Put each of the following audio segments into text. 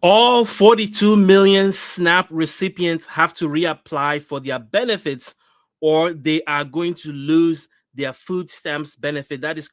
All 42 million SNAP recipients have to reapply for their benefits or they are going to lose their food stamps benefit. That is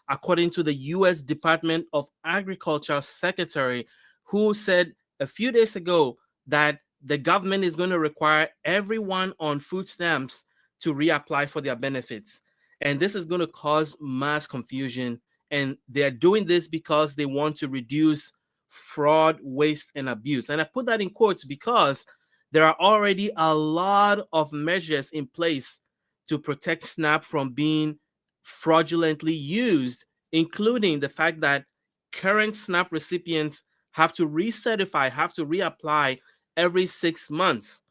according to the US Department of Agriculture Secretary, who said a few days ago that the government is going to require everyone on food stamps to reapply for their benefits. And this is going to cause mass confusion. And they're doing this because they want to reduce fraud, waste, and abuse. And I put that in quotes because there are already a lot of measures in place to protect SNAP from being fraudulently used, including the fact that current SNAP recipients have to recertify, have to reapply every 6 months.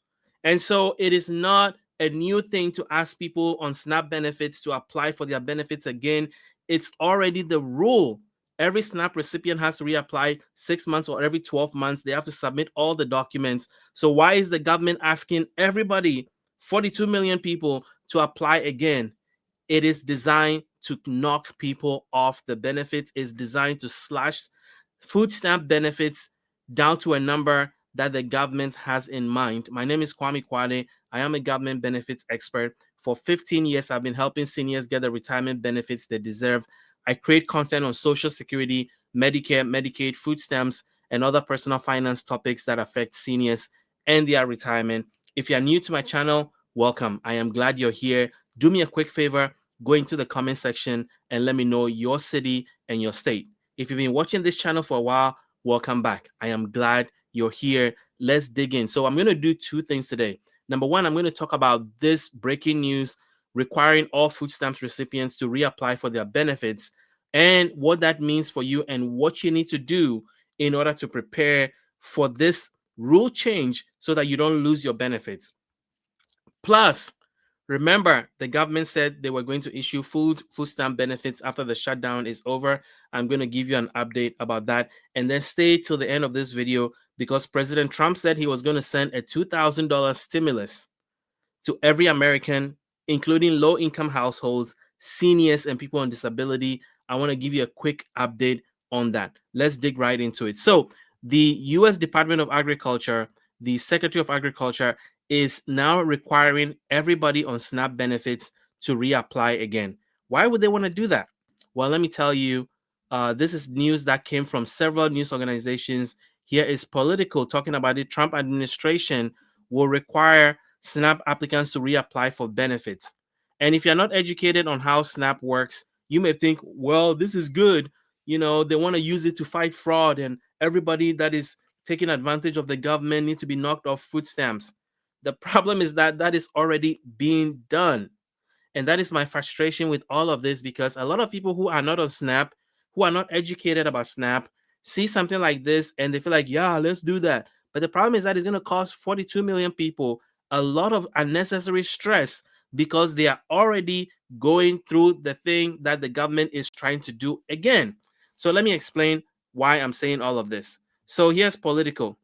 And so it is not a new thing to ask people on SNAP benefits to apply for their benefits again. It's already the rule. Every SNAP recipient has to reapply 6 months or every 12 months. They have to submit all the documents. So why is the government asking everybody, 42 million people, to apply again? It is designed to knock people off the benefits. It's designed to slash food stamp benefits down to a number that the government has in mind. My name is Kwame Kwade. I am a government benefits expert. For 15 years, I've been helping seniors get the retirement benefits they deserve. I create content on Social Security, Medicare, Medicaid, food stamps, and other personal finance topics that affect seniors and their retirement. If you're new to my channel, welcome. I am glad you're here. Do me a quick favor, go into the comment section and let me know your city and your state. If you've been watching this channel for a while, welcome back. I am glad you're here. Let's dig in. So I'm going to do two things today. Number one, I'm going to talk about this breaking news requiring all food stamps recipients to reapply for their benefits and what that means for you and what you need to do in order to prepare for this rule change so that you don't lose your benefits. Plus, remember, the government said they were going to issue food stamp benefits after the shutdown is over. I'm going to give you an update about that. And then stay till the end of this video because President Trump said he was going to send a $2,000 stimulus to every American, including low-income households, seniors, and people on disability. I want to give you a quick update on that. Let's dig right into it. So the U.S. Department of Agriculture, the Secretary of Agriculture, is now requiring everybody on SNAP benefits to reapply again. Why would they want to do that? Well, let me tell you, this is news that came from several news organizations. Here is Political talking about the Trump administration will require SNAP applicants to reapply for benefits. And if you're not educated on how SNAP works, you may think, well, this is good. You know, they want to use it to fight fraud, and everybody that is taking advantage of the government needs to be knocked off food stamps. The problem is that that is already being done. And that is my frustration with all of this because a lot of people who are not on SNAP, who are not educated about SNAP, see something like this and they feel like, yeah, let's do that. But the problem is that it's going to cost 42 million people a lot of unnecessary stress because they are already going through the thing that the government is trying to do again. So let me explain why I'm saying all of this. So here's Political.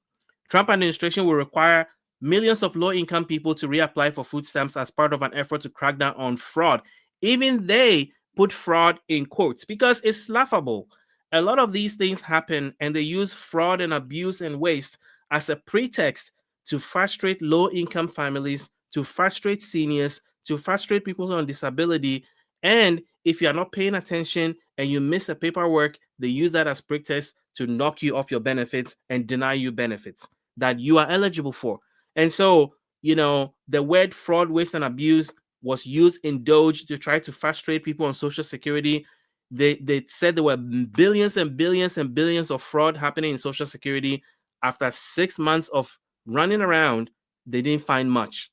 Trump administration will require millions of low-income people to reapply for food stamps as part of an effort to crack down on fraud. Even they put fraud in quotes because it's laughable. A lot of these things happen and they use fraud and abuse and waste as a pretext to frustrate low-income families, to frustrate seniors, to frustrate people on disability. And if you are not paying attention and you miss a paperwork, they use that as pretext to knock you off your benefits and deny you benefits that you are eligible for. And so, you know, the word fraud, waste, and abuse was used in Doge to try to frustrate people on Social Security. They said there were billions and billions and billions of fraud happening in Social Security. After 6 months of running around, they didn't find much.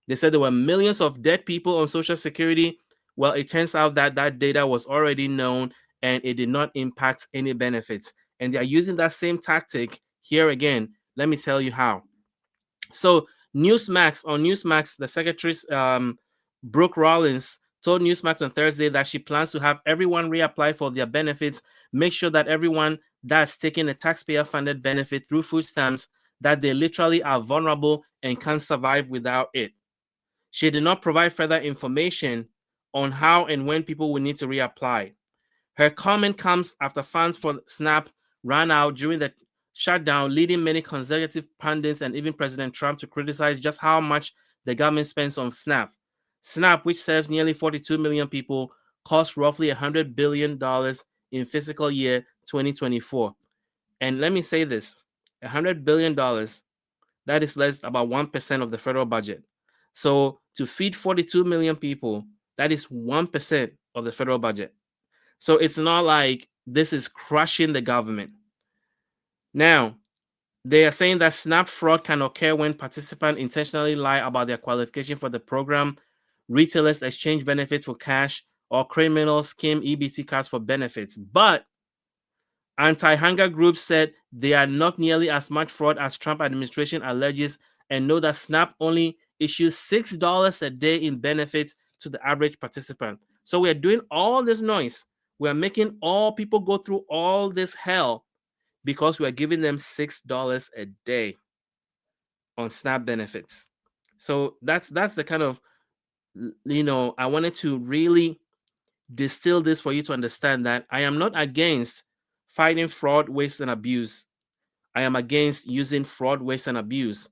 They said there were millions of dead people on Social Security. Well, it turns out that that data was already known and it did not impact any benefits. And they are using that same tactic here again. Let me tell you how. So Newsmax, the secretary, Brooke Rollins, told Newsmax on Thursday that she plans to have everyone reapply for their benefits, make sure that everyone that's taking a taxpayer-funded benefit through food stamps, that they literally are vulnerable and can't survive without it. She did not provide further information on how and when people will need to reapply. Her comment comes after funds for SNAP ran out during the shutdown, leading many conservative pundits and even President Trump to criticize just how much the government spends on SNAP. SNAP, which serves nearly 42 million people, cost roughly $100 billion in fiscal year 2024. And let me say this, $100 billion, that is less about 1% of the federal budget. So to feed 42 million people, that is 1% of the federal budget. So it's not like this is crushing the government. Now, they are saying that SNAP fraud can occur when participants intentionally lie about their qualification for the program, retailers exchange benefits for cash, or criminals scheme EBT cards for benefits. But anti-hunger groups said they are not nearly as much fraud as Trump administration alleges, and know that SNAP only issues $6 a day in benefits to the average participant. So we are doing all this noise. We are making all people go through all this hell because we are giving them $6 a day on SNAP benefits. So that's the kind of, I wanted to really distill this for you to understand that I am not against fighting fraud, waste, and abuse. I am against using fraud, waste, and abuse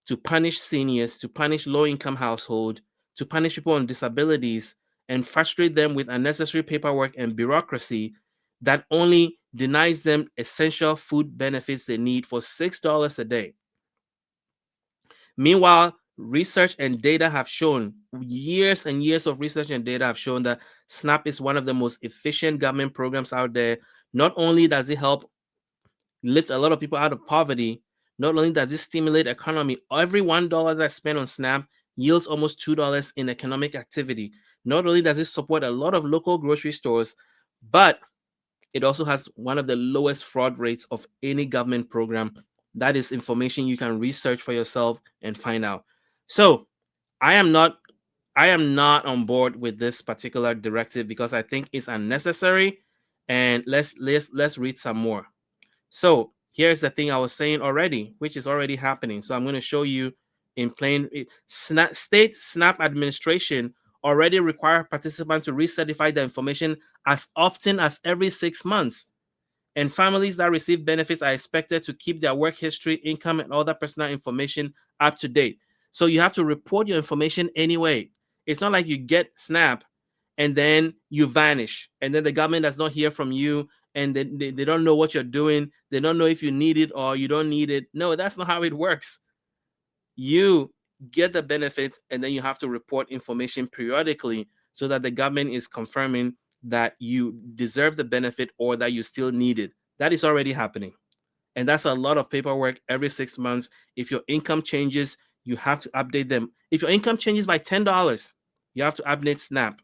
to punish seniors, to punish low-income households, to punish people on disabilities, and frustrate them with unnecessary paperwork and bureaucracy that only denies them essential food benefits they need for $6 a day. Meanwhile, research and data have shown, years and years of research and data have shown that SNAP is one of the most efficient government programs out there. Not only does it help lift a lot of people out of poverty, not only does it stimulate economy, every $1 that's spent on SNAP yields almost $2 in economic activity. Not only does it support a lot of local grocery stores, but it also has one of the lowest fraud rates of any government program. That is information you can research for yourself and find out. So I am not on board with this particular directive because I think it's unnecessary. And let's read some more. So here's the thing I was saying already, which is already happening. So I'm going to show you in plain state SNAP administration already require participants to recertify the information as often as every 6 months. And families that receive benefits are expected to keep their work history, income, and other personal information up to date. So you have to report your information anyway. It's not like you get SNAP and then you vanish, and then the government does not hear from you, and then they don't know what you're doing. They don't know if you need it or you don't need it. No, that's not how it works. You get the benefits, and then you have to report information periodically so that the government is confirming that you deserve the benefit or that you still need it. That is already happening. And that's a lot of paperwork every 6 months. If your income changes, you have to update them. If your income changes by $10, you have to update SNAP.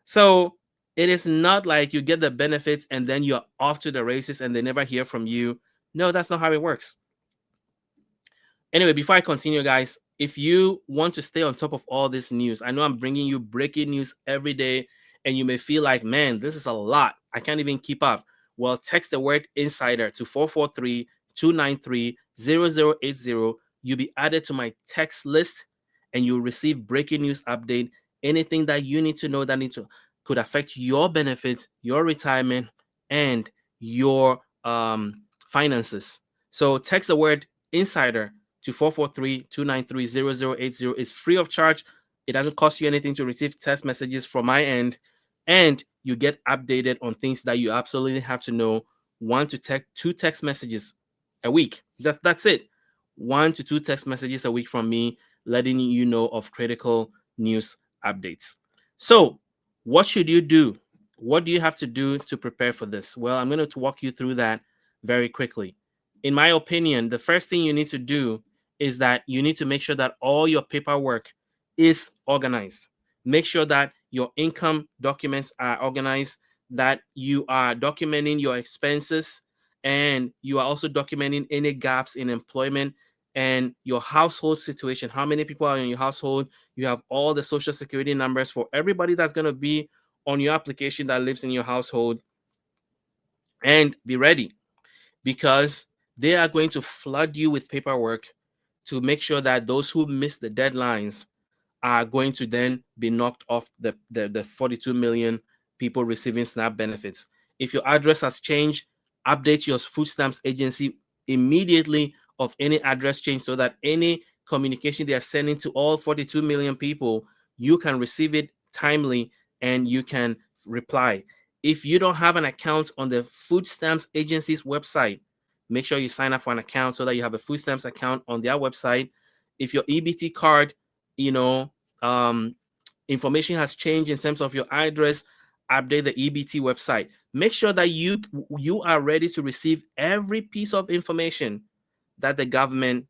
So it is not like you get the benefits and then you're off to the races and they never hear from you. No, that's not how it works. Anyway, before I continue, guys, if you want to stay on top of all this news, I know I'm bringing you breaking news every day, and you may feel like, man, this is a lot. I can't even keep up. Well, text the word insider to 443-293-0080. You'll be added to my text list, and you'll receive breaking news update, anything that you need to know that could affect your benefits, your retirement, and your finances. So text the word insider to 443-293-0080. It's free of charge. It doesn't cost you anything to receive text messages from my end, and you get updated on things that you absolutely have to know. 2 text messages a week. That's it. 1 to 2 text messages a week from me, letting you know of critical news updates. So what should you do? What do you have to do to prepare for this? Well, I'm going to walk you through that very quickly. In my opinion, the first thing you need to do is that you need to make sure that all your paperwork is organized. Make sure that your income documents are organized, that you are documenting your expenses, and you are also documenting any gaps in employment and your household situation. How many people are in your household? You have all the social security numbers for everybody that's going to be on your application that lives in your household. And be ready, because they are going to flood you with paperwork to make sure that those who miss the deadlines are going to then be knocked off the 42 million people receiving SNAP benefits. If your address has changed, update your food stamps agency immediately of any address change, so that any communication they are sending to all 42 million people, you can receive it timely and you can reply. If you don't have an account on the food stamps agency's website, make sure you sign up for an account so that you have a food stamps account on their website. If your EBT card, you know, information has changed in terms of your address, update the EBT website. Make sure that you are ready to receive every piece of information that the government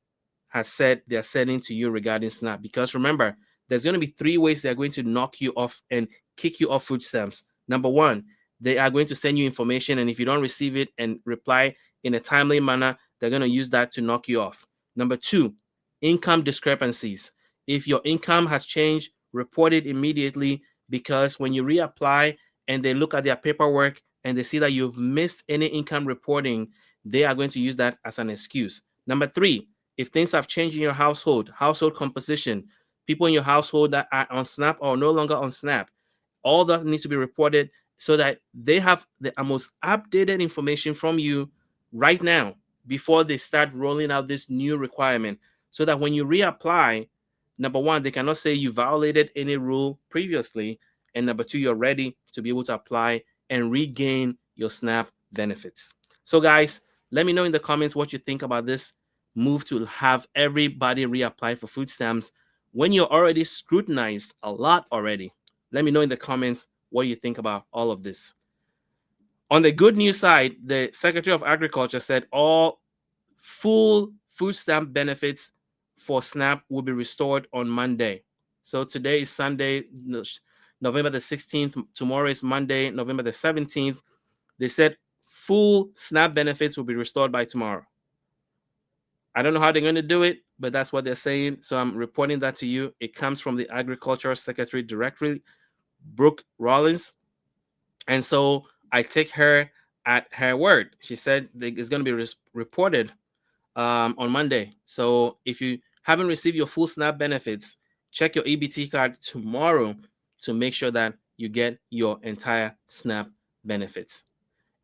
has said they're sending to you regarding SNAP. Because remember, there's going to be three ways they're going to knock you off and kick you off food stamps. Number one, they are going to send you information, and if you don't receive it and reply in a timely manner, they're going to use that to knock you off. Number two, income discrepancies. If your income has changed, report it immediately, because when you reapply and they look at their paperwork and they see that you've missed any income reporting, they are going to use that as an excuse. Number three, if things have changed in your household composition, people in your household that are on SNAP or no longer on SNAP, all that needs to be reported so that they have the most updated information from you right now before they start rolling out this new requirement, so that when you reapply, number one, they cannot say you violated any rule previously, and number two, you're ready to be able to apply and regain your SNAP benefits. So guys, let me know in the comments what you think about this move to have everybody reapply for food stamps when you're already scrutinized a lot already. Let me know in the comments what you think about all of this. On the good news side, the Secretary of Agriculture said all full food stamp benefits for SNAP will be restored on Monday. So today is Sunday, November the 16th. Tomorrow is Monday, November the 17th. They said full SNAP benefits will be restored by tomorrow. I don't know how they're going to do it, but that's what they're saying. So I'm reporting that to you. It comes from the Agriculture Secretary directly, Brooke Rollins. And so I take her at her word. She said it's going to be reported on Monday. So if you haven't received your full SNAP benefits, check your EBT card tomorrow to make sure that you get your entire SNAP benefits.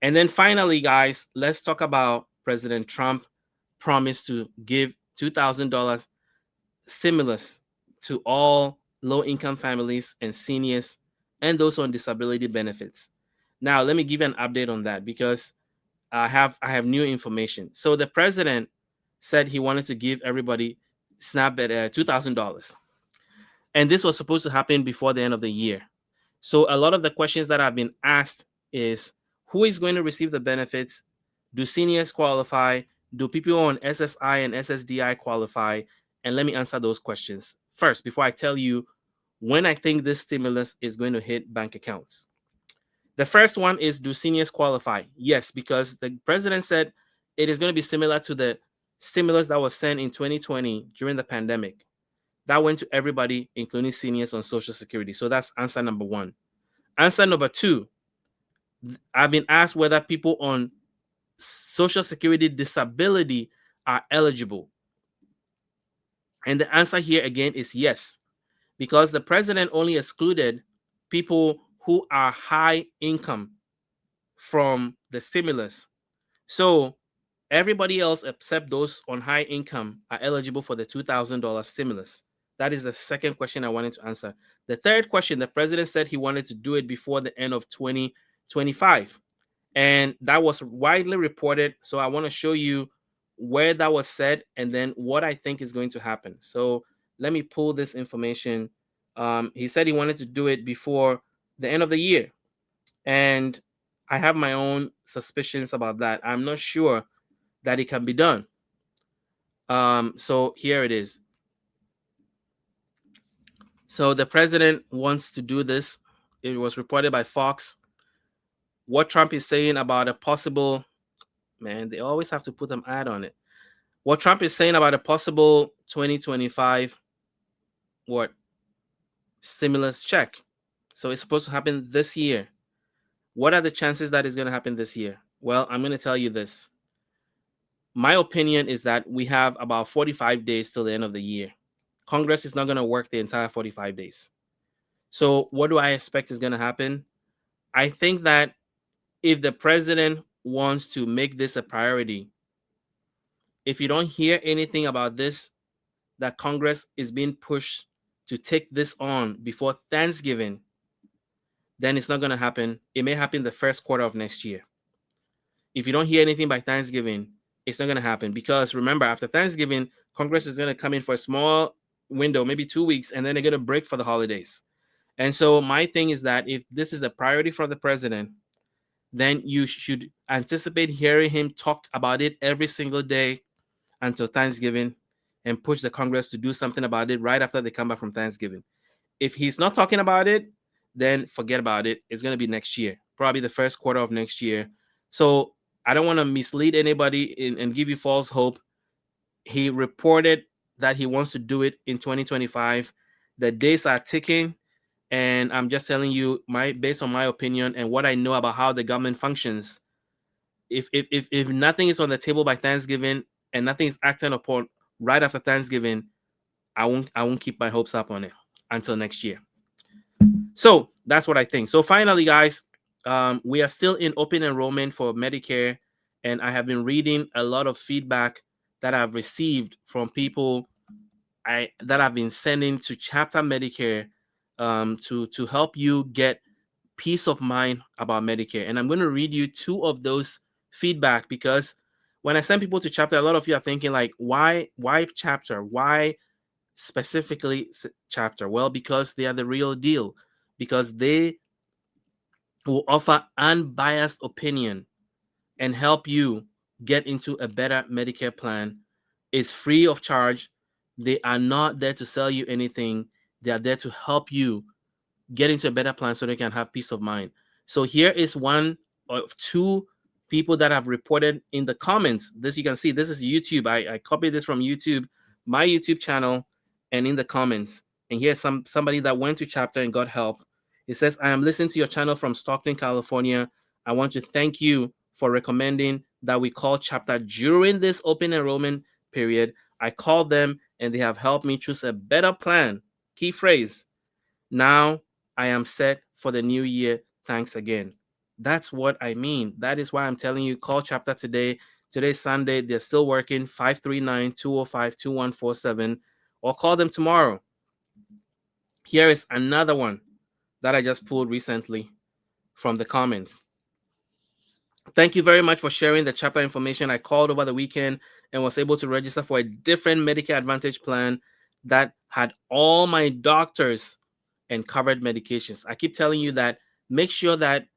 And then finally, guys, let's talk about President Trump promised to give $2,000 stimulus to all low-income families and seniors and those on disability benefits. Now, let me give you an update on that because I have new information. So the president said he wanted to give everybody SNAP at $2,000, and this was supposed to happen before the end of the year. So a lot of the questions that have been asked is, who is going to receive the benefits? Do seniors qualify? Do people on SSI and SSDI qualify? And let me answer those questions first before I tell you when I think this stimulus is going to hit bank accounts. The first one is, do seniors qualify? Yes, because the president said it is going to be similar to the stimulus that was sent in 2020 during the pandemic. That went to everybody, including seniors on Social Security. So that's answer number one. Answer number two, I've been asked whether people on Social Security disability are eligible. And the answer here again is yes, because the president only excluded people who are high income from the stimulus. So everybody else except those on high income are eligible for the $2,000 stimulus. That is the second question I wanted to answer. The third question, the president said he wanted to do it before the end of 2025. And that was widely reported. So I want to show you where that was said and then what I think is going to happen. So let me pull this information. He said he wanted to do it before the end of the year. And I have my own suspicions about that. I'm not sure that it can be done. So here it is. So the president wants to do this. It was reported by Fox. What Trump is saying about a possible, man, they always have to put an ad on it. What Trump is saying about a possible 2025 stimulus check. So it's supposed to happen this year. What are the chances that it's going to happen this year? Well, I'm going to tell you this. My opinion is that we have about 45 days till the end of the year. Congress is not going to work the entire 45 days. So what do I expect is going to happen? I think that if the president wants to make this a priority. If you don't hear anything about this, that Congress is being pushed to take this on before Thanksgiving, then it's not going to happen. It may happen the first quarter of next year. If you don't hear anything by Thanksgiving, it's not going to happen, because remember, after Thanksgiving, Congress is going to come in for a small window, maybe 2 weeks, and then they're going to break for the holidays. And so my thing is that if this is a priority for the president, then you should anticipate hearing him talk about it every single day until Thanksgiving, and push the Congress to do something about it right after they come back from Thanksgiving. If he's not talking about it, then forget about it. It's going to be next year, probably the first quarter of next year. So I don't want to mislead anybody and give you false hope. He reported that he wants to do it in 2025. The days are ticking, and I'm just telling you, based on my opinion and what I know about how the government functions. If nothing is on the table by Thanksgiving and nothing is acted upon right after Thanksgiving, I won't keep my hopes up on it until next year. So that's what I think. So finally, guys, we are still in open enrollment for Medicare, and I have been reading a lot of feedback that I've received from people that I've been sending to Chapter Medicare, to help you get peace of mind about Medicare. And I'm going to read you two of those feedback, because when I send people to Chapter, a lot of you are thinking like, why Chapter? Why specifically Chapter? Well, because they are the real deal, because they will offer unbiased opinion and help you get into a better Medicare plan. It's free of charge. They are not there to sell you anything. They are there to help you get into a better plan so they can have peace of mind. So here is one of two people that have reported in the comments. This, you can see, this is YouTube. I copied this from YouTube, my YouTube channel, and in the comments. And here's somebody that went to Chapter and got help. It says, I am listening to your channel from Stockton, California. I want to thank you for recommending that we call Chapter during this open enrollment period. I called them and they have helped me choose a better plan. Key phrase: now I am set for the new year. Thanks again. That's what I mean. That is why I'm telling you, call Chapter today. Today's Sunday. They're still working. 539-205-2147, or call them tomorrow. Here is another one that I just pulled recently from the comments. Thank you very much for sharing the Chapter information. I called over the weekend and was able to register for a different Medicare Advantage plan that had all my doctors and covered medications. I keep telling you that make sure that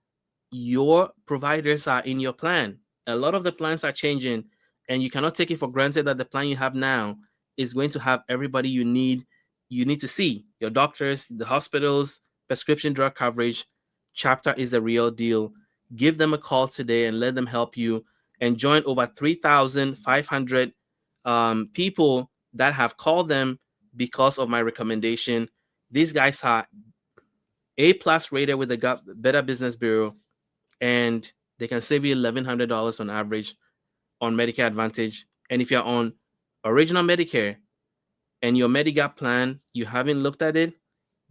your providers are in your plan. A lot of the plans are changing, and you cannot take it for granted that the plan you have now is going to have everybody you need. You need to see your doctors, the hospitals, prescription drug coverage. Chapter is the real deal. Give them a call today and let them help you, and join over 3,500 people that have called them because of my recommendation. These guys are A+ rated with the Better Business Bureau, and they can save you $1,100 on average on Medicare Advantage. And if you're on original Medicare and your Medigap plan, you haven't looked at it,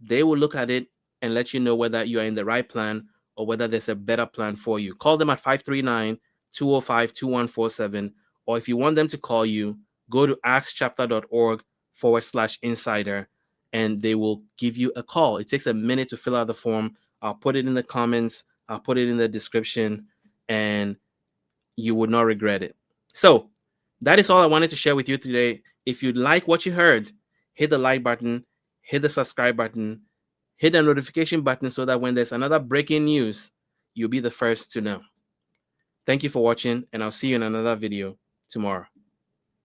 they will look at it and let you know whether you are in the right plan or whether there's a better plan for you. Call them at 539-205-2147. Or if you want them to call you, go to askchapter.org/insider, and they will give you a call. It takes a minute to fill out the form. I'll put it in the comments. I'll put it in the description, and you would not regret it. So that is all I wanted to share with you today. If you like what you heard, hit the like button, hit the subscribe button, hit the notification button so that when there's another breaking news, you'll be the first to know. Thank you for watching, and I'll see you in another video tomorrow.